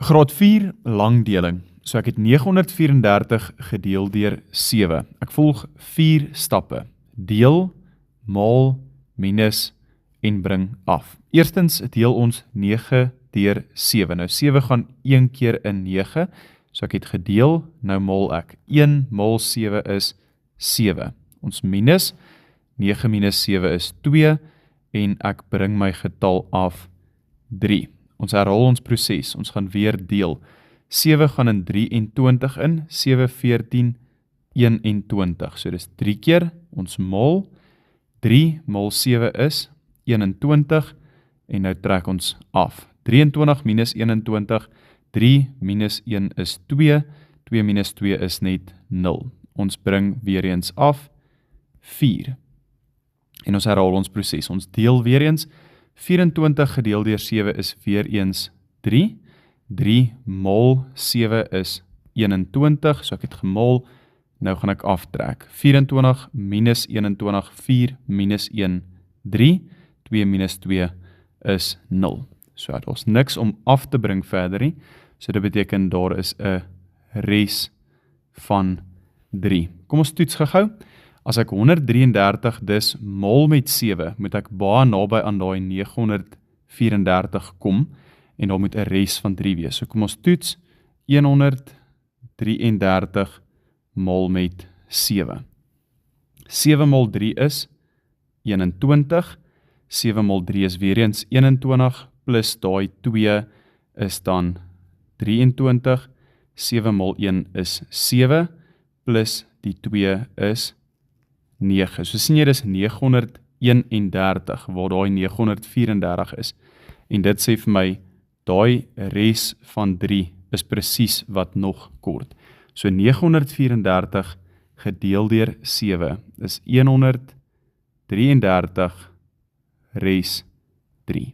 Graad 4 langdeling. So ek het 934 gedeel deur 7. Ek volg 4 stappe. Deel, maal, minus en bring af. Eerstens deel ons 9 deur 7. Nou 7 gaan 1 keer in 9. So ek het gedeel, nou maal ek. 1 maal 7 is 7. Ons minus, 9 minus 7 is 2 en ek bring my getal af 3. Ons herhaal ons proses, ons gaan weer deel. 7 gaan in 23 in, 7, 14, 21. So dis 3 keer, ons maal. 3 maal 7 is 21 en nou trek ons af. 23 minus 21, 3 minus 1 is 2, 2 minus 2 is net 0. Ons bring weer eens af 4. En ons herhaal ons proses, ons deel weer eens. 24 gedeel deur 7 is weer eens 3. 3 maal 7 is 21, so ek het gemaal, nou gaan ek aftrek. 24 minus 21, 4 minus 1, 3. 2 minus 2 is 0. So daar is niks om af te bring verder nie. So dit beteken daar is 'n res van 3. Kom ons toets gou. As ek 133 dus maal met 7, moet ek baie naby aan daai 934 kom en daar moet 'n res van 3 wees. So kom ons toets 133 maal met 7. 7 maal 3 is 21. 7 maal 3 is weer eens 21 plus daai 2 is dan 23. 7 maal 1 is 7 plus die 2 is 9. So sien jy dis 931 waar daai 934 is. En dit sê vir my daai res van 3 is presies wat nog kort. So 934 gedeel deur 7 is 133 res 3.